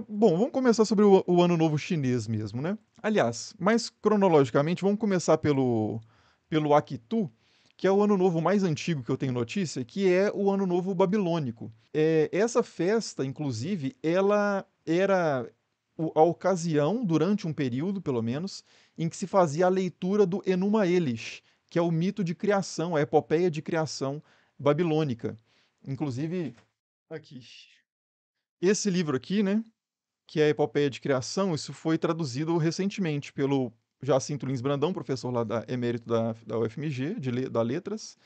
Bom, vamos começar sobre o Ano Novo Chinês mesmo, né? Aliás, mais cronologicamente, vamos começar pelo Akitu, que é o Ano Novo mais antigo que eu tenho notícia, que é o Ano Novo Babilônico. Essa festa, inclusive, ela era a ocasião, durante um período, pelo menos, em que se fazia a leitura do Enuma Elish, que é o mito de criação, a epopeia de criação babilônica. Inclusive, aqui. Esse livro aqui, né? Que é a Epopeia de Criação, isso foi traduzido recentemente pelo Jacinto Lins Brandão, professor lá emérito da UFMG, da Letras.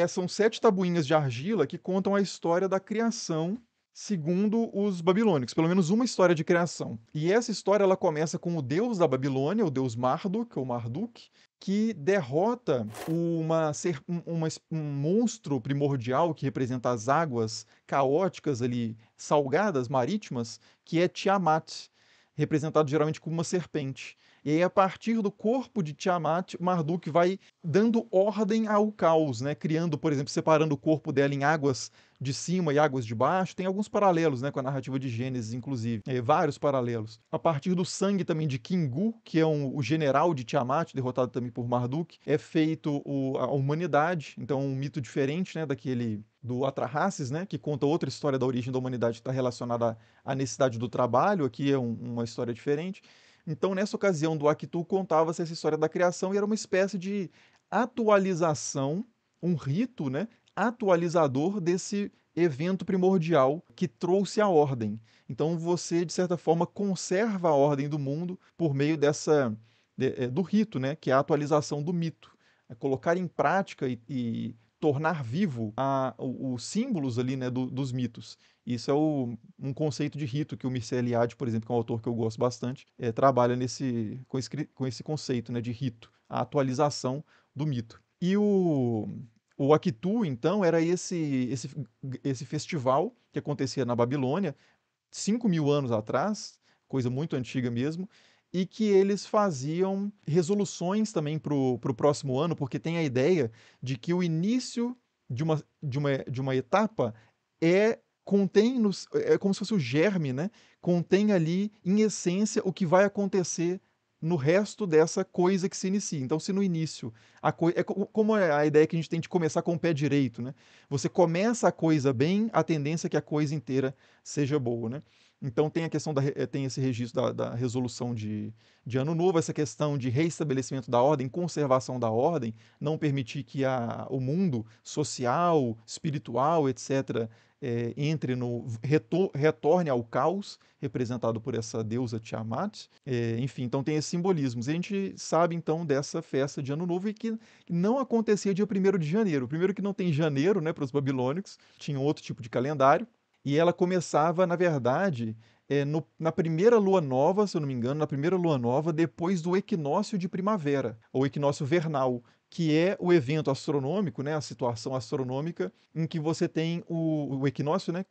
São 7 tabuinhas de argila que contam a história da criação segundo os babilônicos, pelo menos uma história de criação. E essa história ela começa com o deus da Babilônia, o deus Marduk, ou Marduk, que derrota um monstro primordial que representa as águas caóticas ali, salgadas, marítimas, que é Tiamat, representado geralmente como uma serpente. E aí, a partir do corpo de Tiamat, Marduk vai dando ordem ao caos, né? Criando, por exemplo, separando o corpo dela em águas de cima e águas de baixo. Tem alguns paralelos, né, com a narrativa de Gênesis, inclusive. Vários paralelos. A partir do sangue também de Kingu, que é o general de Tiamat, derrotado também por Marduk, é feito a humanidade. Então, um mito diferente, né, daquele do Atrahasis, né, que conta outra história da origem da humanidade que está relacionada à necessidade do trabalho. Aqui é uma história diferente. Então, nessa ocasião do Akitu, contava-se essa história da criação e era uma espécie de atualização, um rito, né, atualizador desse evento primordial que trouxe a ordem. Então, você, de certa forma, conserva a ordem do mundo por meio do rito, né, que é a atualização do mito. É colocar em prática e tornar vivo os símbolos ali, né, dos mitos. Isso é um conceito de rito que o Mircea Eliade, por exemplo, que é um autor que eu gosto bastante, trabalha com esse conceito, né, de rito, a atualização do mito. O Akitu, então, era esse festival que acontecia na Babilônia, 5.000 anos atrás, coisa muito antiga mesmo, e que eles faziam resoluções também para o próximo ano, porque tem a ideia de que o início de uma etapa é como se fosse o germe, né? Contém ali, em essência, o que vai acontecer no resto dessa coisa que se inicia. Então, se no início como é a ideia que a gente tem de começar com o pé direito, né? Você começa a coisa bem, a tendência é que a coisa inteira seja boa, né? Então tem a questão tem esse registro da resolução de ano novo, essa questão de reestabelecimento da ordem, conservação da ordem, não permitir que o mundo social, espiritual, etc., retorne ao caos, representado por essa deusa Tiamat. Enfim, então tem esses simbolismos. E a gente sabe então dessa festa de Ano Novo e que não acontecia dia 1º de janeiro. Primeiro que não tem janeiro, né, para os babilônicos, tinha outro tipo de calendário. E ela começava, na verdade, na primeira lua nova, se eu não me engano, na primeira lua nova, depois do equinócio de primavera, ou equinócio vernal, que é o evento astronômico, né, a situação astronômica em que você tem o equinócio, né,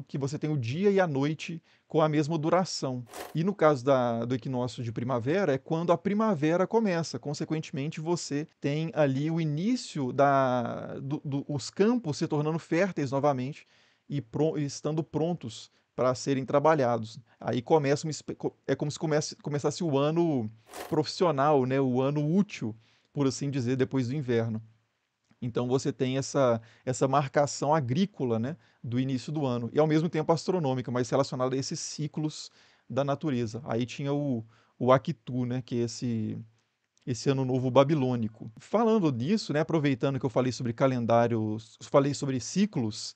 que você tem o dia e a noite com a mesma duração. E no caso do equinócio de primavera, é quando a primavera começa. Consequentemente, você tem ali o início os campos se tornando férteis novamente e estando prontos para serem trabalhados. Aí é como se começasse o ano profissional, né? O ano útil, por assim dizer, depois do inverno. Então você tem essa marcação agrícola, né, do início do ano, e ao mesmo tempo astronômica, mas relacionada a esses ciclos da natureza. Aí tinha o Akitu, né, que é esse ano novo babilônico. Falando disso, né, aproveitando que eu falei sobre calendários, falei sobre ciclos,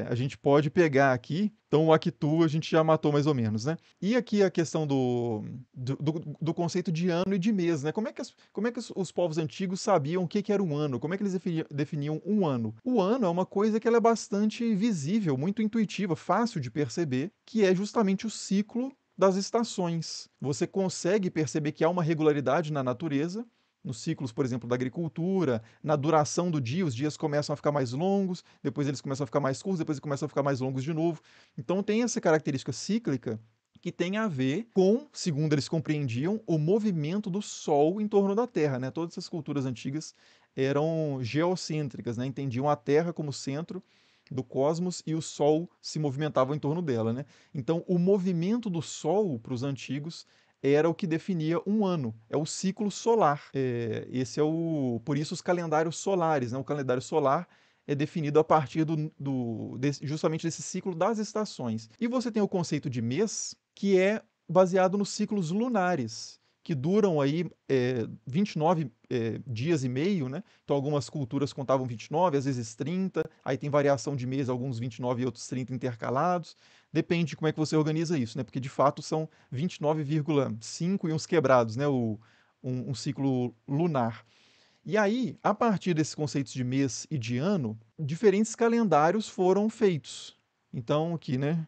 a gente pode pegar aqui, então o Akitu a gente já matou mais ou menos, né? E aqui a questão do conceito de ano e de mês, né? Como é que os povos antigos sabiam o que era um ano? Como é que eles definiam um ano? O ano é uma coisa que ela é bastante visível, muito intuitiva, fácil de perceber, que é justamente o ciclo das estações. Você consegue perceber que há uma regularidade na natureza, nos ciclos, por exemplo, da agricultura, na duração do dia, os dias começam a ficar mais longos, depois eles começam a ficar mais curtos, depois eles começam a ficar mais longos de novo. Então tem essa característica cíclica que tem a ver com, segundo eles compreendiam, o movimento do Sol em torno da Terra, né? Todas essas culturas antigas eram geocêntricas, né? Entendiam a Terra como centro do cosmos e o Sol se movimentava em torno dela, né? Então, o movimento do Sol para os antigos era o que definia um ano, é o ciclo solar. Esse é por isso os calendários solares, né? O calendário solar é definido a partir justamente desse ciclo das estações. E você tem o conceito de mês, que é baseado nos ciclos lunares, que duram aí 29 dias e meio, né? Então algumas culturas contavam 29, às vezes 30, aí tem variação de mês, alguns 29 e outros 30 intercalados. Depende de como é que você organiza isso, né? Porque de fato são 29,5 e uns quebrados, né? Um ciclo lunar. E aí, a partir desses conceitos de mês e de ano, diferentes calendários foram feitos. Então, aqui, né?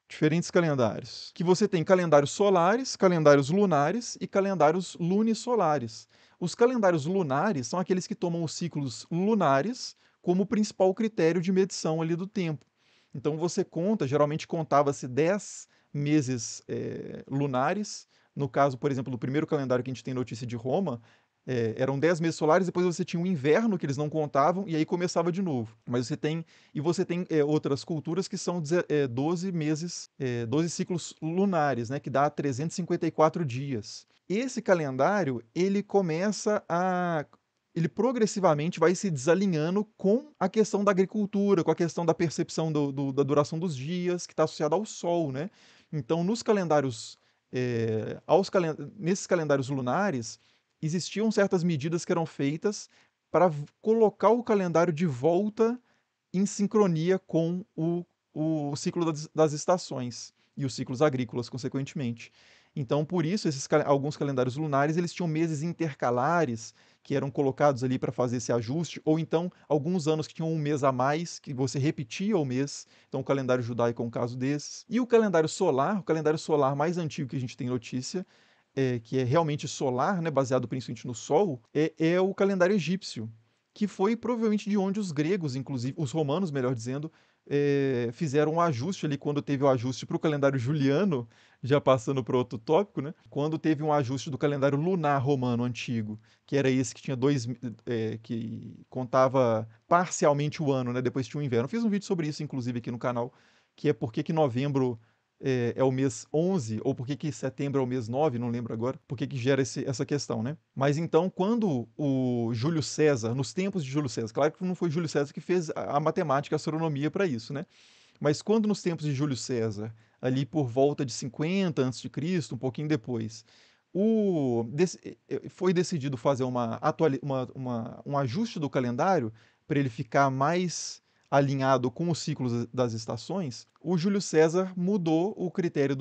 Diferentes calendários. Que você tem calendários solares, calendários lunares e calendários lunisolares. Os calendários lunares são aqueles que tomam os ciclos lunares como principal critério de medição ali do tempo. Então você conta, geralmente contava-se 10 meses lunares. No caso, por exemplo, do primeiro calendário que a gente tem notícia de Roma, eram 10 meses solares, depois você tinha um inverno que eles não contavam, e aí começava de novo. Mas você tem outras culturas que são 12 meses, 12 ciclos lunares, né, que dá 354 dias. Esse calendário, ele progressivamente vai se desalinhando com a questão da agricultura, com a questão da percepção da duração dos dias, que está associada ao Sol, né? Então, nos calendários, nesses calendários lunares, existiam certas medidas que eram feitas para colocar o calendário de volta em sincronia com o ciclo das estações e os ciclos agrícolas, consequentemente. Então, por isso, alguns calendários lunares eles tinham meses intercalares que eram colocados ali para fazer esse ajuste, ou então alguns anos que tinham um mês a mais, que você repetia o mês. Então, o calendário judaico é um caso desses. E o calendário solar mais antigo que a gente tem notícia, que é realmente solar, né, baseado principalmente no Sol, é o calendário egípcio, que foi provavelmente de onde os gregos, inclusive, os romanos, melhor dizendo, fizeram um ajuste ali quando teve o ajuste para o calendário juliano, já passando para outro tópico, né? Quando teve um ajuste do calendário lunar romano antigo, que era esse que tinha que contava parcialmente o ano, né? Depois tinha o inverno. Eu fiz um vídeo sobre isso, inclusive, aqui no canal, que é por que novembro é o mês 11, ou por que setembro é o mês 9, não lembro agora, por que gera essa questão, né? Mas então, quando o Júlio César, nos tempos de Júlio César, claro que não foi Júlio César que fez a matemática, a astronomia para isso, né? Mas quando nos tempos de Júlio César, ali por volta de 50 a.C., um pouquinho depois, foi decidido fazer um ajuste do calendário para ele ficar mais alinhado com os ciclos das estações, o Júlio César mudou o critério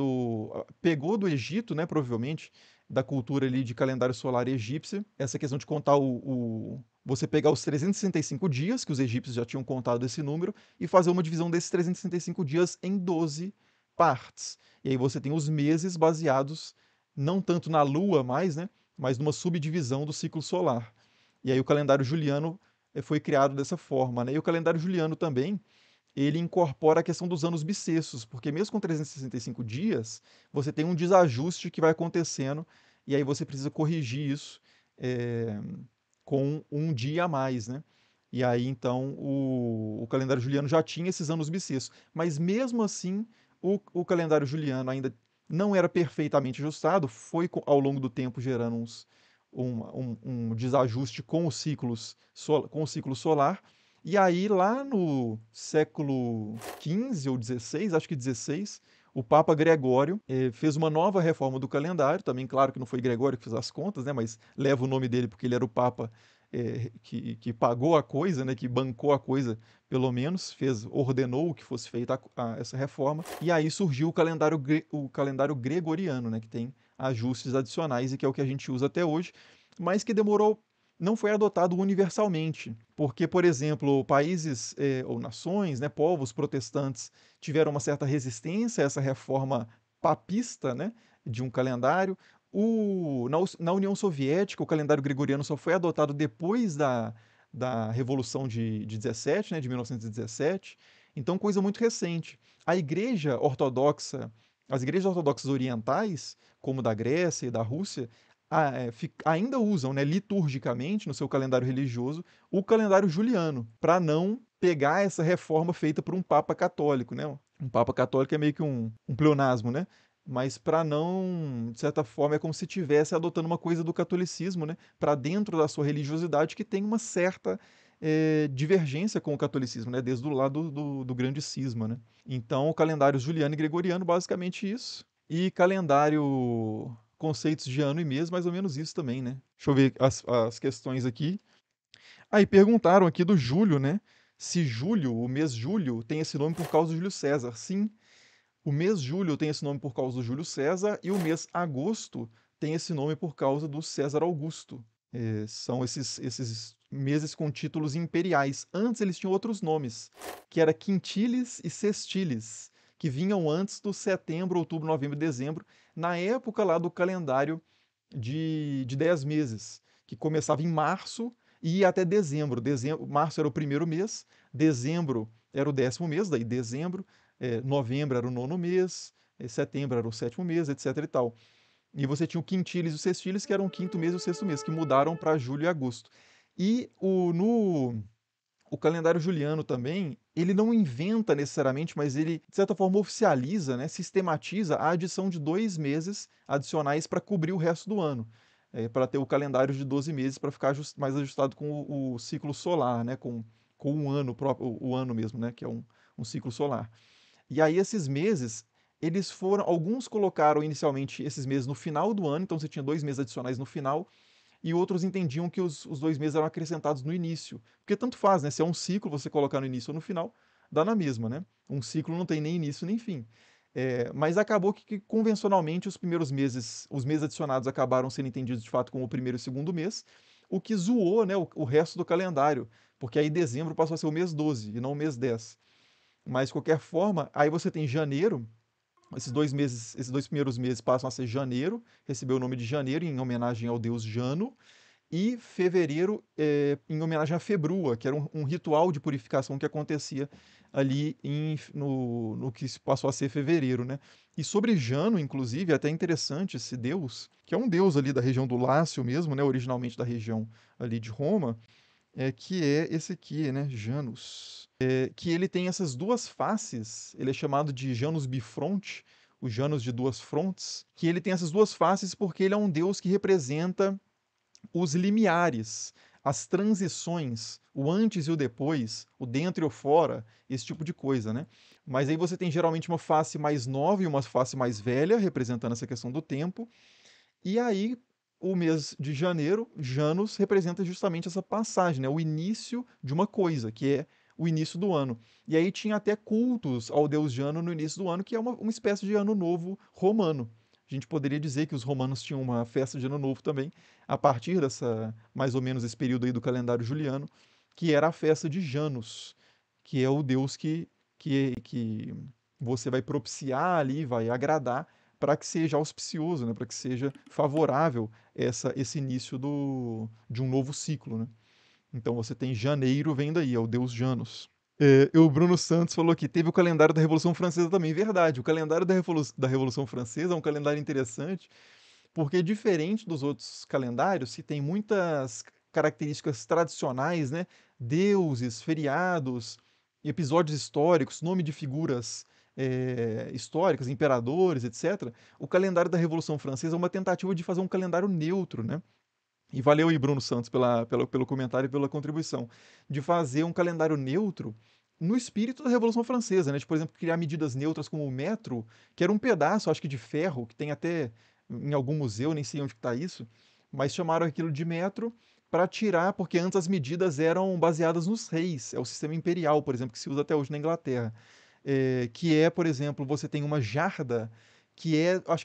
pegou do Egito, né, provavelmente, da cultura ali de calendário solar egípcia, essa questão de contar você pegar os 365 dias, que os egípcios já tinham contado esse número, e fazer uma divisão desses 365 dias em 12 partes. E aí você tem os meses baseados não tanto na lua mais, né, mas numa subdivisão do ciclo solar. E aí o calendário juliano foi criado dessa forma, né? E o calendário juliano também, ele incorpora a questão dos anos bissextos, porque mesmo com 365 dias, você tem um desajuste que vai acontecendo, e aí você precisa corrigir isso é, com um dia a mais, né? E aí, então, o calendário juliano já tinha esses anos bissextos. Mas mesmo assim, o calendário juliano ainda não era perfeitamente ajustado, foi ao longo do tempo gerando um desajuste com os ciclos, com o ciclo solar. E aí, lá no século XV ou XVI, acho que XVI, o Papa Gregório fez uma nova reforma do calendário. Também, claro que não foi Gregório que fez as contas, né, mas leva o nome dele porque ele era o Papa que pagou a coisa, né, que bancou a coisa, pelo menos, ordenou que fosse feita essa reforma. E aí surgiu o calendário gregoriano, né, que tem ajustes adicionais e que é o que a gente usa até hoje, mas que não foi adotado universalmente, porque, por exemplo, países ou nações, né, povos protestantes tiveram uma certa resistência a essa reforma papista, né, de um calendário. Na União Soviética, o calendário gregoriano só foi adotado depois da Revolução de 17, né, de 1917, então coisa muito recente. A Igreja Ortodoxa, as igrejas ortodoxas orientais, como da Grécia e da Rússia, ainda usam, né, liturgicamente no seu calendário religioso o calendário juliano, para não pegar essa reforma feita por um papa católico, né? Um papa católico é meio que um pleonasmo, né? Mas para não, de certa forma, é como se estivesse adotando uma coisa do catolicismo, né? Para dentro da sua religiosidade que tem uma certa divergência com o catolicismo, né? Desde o lado do grande cisma, né? Então, o calendário juliano e gregoriano, basicamente isso. E calendário, conceitos de ano e mês, mais ou menos isso também, né? Deixa eu ver as questões aqui. Aí perguntaram aqui do Júlio, né? Se Júlio, o mês Júlio, tem esse nome por causa do Júlio César. Sim, o mês Júlio tem esse nome por causa do Júlio César e o mês Agosto tem esse nome por causa do César Augusto. São esses meses com títulos imperiais. Antes eles tinham outros nomes, que era Quintilis e Sextilis, que vinham antes do setembro, outubro, novembro e dezembro, na época lá do calendário de 10 meses, que começava em março e ia até dezembro. Março era o primeiro mês, dezembro era o 10º mês, daí dezembro, novembro era o 9º mês, setembro era o 7º mês, etc e tal. E você tinha o quintilis e o sextilis, que eram o 5º mês e o 6º mês, que mudaram para julho e agosto. E o calendário juliano também, ele não inventa necessariamente, mas ele, de certa forma, oficializa, né, sistematiza a adição de 2 meses adicionais para cobrir o resto do ano. Para ter o calendário de 12 meses para ficar mais ajustado com o ciclo solar, né, com o ano próprio, o ano mesmo, né, que é um ciclo solar. E aí esses meses, eles foram, alguns colocaram inicialmente esses meses no final do ano, então você tinha 2 meses adicionais no final, e outros entendiam que os 2 meses eram acrescentados no início. Porque tanto faz, né? Se é um ciclo, você colocar no início ou no final, dá na mesma, né? Um ciclo não tem nem início nem fim. Mas acabou que, convencionalmente, os primeiros meses, os meses adicionados acabaram sendo entendidos de fato como o primeiro e o segundo mês, o que zoou, né, o resto do calendário, porque aí dezembro passou a ser o mês 12 e não o mês 10. Mas, de qualquer forma, aí você tem janeiro, esses 2 meses, esses 2 primeiros meses passam a ser janeiro, recebeu o nome de janeiro em homenagem ao deus Jano, e fevereiro em homenagem a Februa, que era um ritual de purificação que acontecia ali no que se passou a ser fevereiro, né? E sobre Jano, inclusive, é até interessante esse deus, que é um deus ali da região do Lácio mesmo, né? Originalmente da região ali de Roma, que é esse aqui, né? Janus. Que ele tem essas duas faces, ele é chamado de Janus bifronte, o Janus de duas frontes, que ele tem essas duas faces porque ele é um deus que representa os limiares, as transições, o antes e o depois, o dentro e o fora, esse tipo de coisa, né? Mas aí você tem geralmente uma face mais nova e uma face mais velha, representando essa questão do tempo. E aí o mês de janeiro, Janus, representa justamente essa passagem, né? O início de uma coisa, que é o início do ano. E aí tinha até cultos ao deus Jano no início do ano, que é uma espécie de ano novo romano. A gente poderia dizer que os romanos tinham uma festa de ano novo também, a partir dessa, mais ou menos esse período aí do calendário juliano, que era a festa de Janus, que é o deus que você vai propiciar ali, vai agradar, para que seja auspicioso, né? Para que seja favorável esse início de um novo ciclo, né? Então você tem janeiro vem daí, é o deus Janus. E o Bruno Santos falou que teve o calendário da Revolução Francesa também. Verdade, o calendário da Revolução Francesa é um calendário interessante, porque diferente dos outros calendários, que tem muitas características tradicionais, né? Deuses, feriados, episódios históricos, nome de figuras históricas, imperadores, etc. O calendário da Revolução Francesa é uma tentativa de fazer um calendário neutro, né? E valeu aí, Bruno Santos, pelo comentário e pela contribuição. De fazer um calendário neutro no espírito da Revolução Francesa, né? De, por exemplo, criar medidas neutras como o metro, que era um pedaço, acho que de ferro, que tem até em algum museu, nem sei onde está isso, mas chamaram aquilo de metro para tirar, porque antes as medidas eram baseadas nos reis, é o sistema imperial, por exemplo, que se usa até hoje na Inglaterra. Que é, por exemplo, você tem uma jarda, que é, acho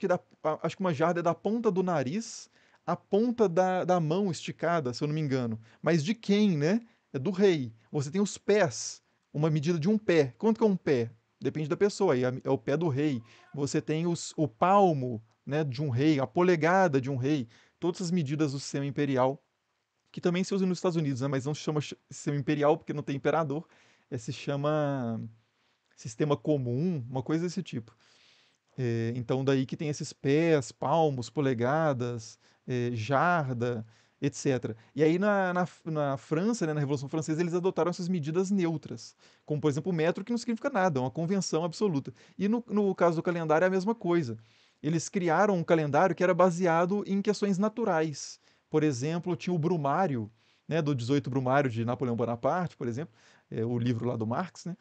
que uma jarda é da ponta do nariz a ponta da mão esticada, se eu não me engano. Mas de quem, né? É do rei. Você tem os pés, uma medida de um pé. Quanto que é um pé? Depende da pessoa, aí é o pé do rei. Você tem o palmo, né, de um rei, a polegada de um rei. Todas as medidas do sistema imperial, que também se usa nos Estados Unidos, né, mas não se chama sistema imperial porque não tem imperador. Se chama sistema comum, uma coisa desse tipo. Então, daí que tem esses pés, palmos, polegadas, jarda, etc. E aí, na França, né, na Revolução Francesa, eles adotaram essas medidas neutras, como, por exemplo, o metro, que não significa nada, é uma convenção absoluta. E no caso do calendário é a mesma coisa. Eles criaram um calendário que era baseado em questões naturais. Por exemplo, tinha o Brumário, né, do 18 Brumário de Napoleão Bonaparte, por exemplo, o livro lá do Marx, né?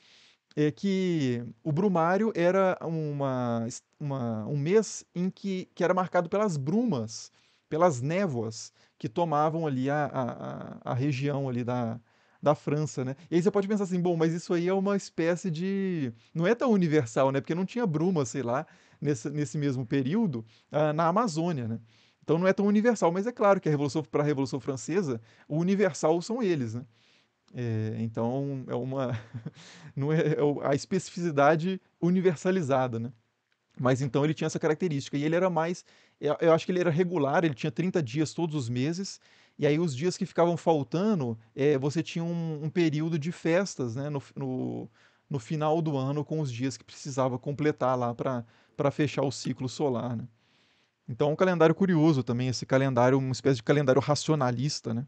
Que o Brumário era um mês em que era marcado pelas brumas, pelas névoas que tomavam ali a região ali da França, né? E aí você pode pensar assim, bom, mas isso aí é uma espécie de... Não é tão universal, né? Porque não tinha bruma, sei lá, nesse mesmo período, na Amazônia, né? Então não é tão universal, mas é claro que para a Revolução Francesa, o universal são eles, né? Então é uma não a especificidade universalizada, né? Mas então ele tinha essa característica. E ele era mais. Eu acho que ele era regular, ele tinha 30 dias todos os meses. E aí os dias que ficavam faltando, você tinha um período de festas, né? No final do ano, com os dias que precisava completar lá para fechar o ciclo solar, né? Então é um calendário curioso também, esse calendário, uma espécie de calendário racionalista, né?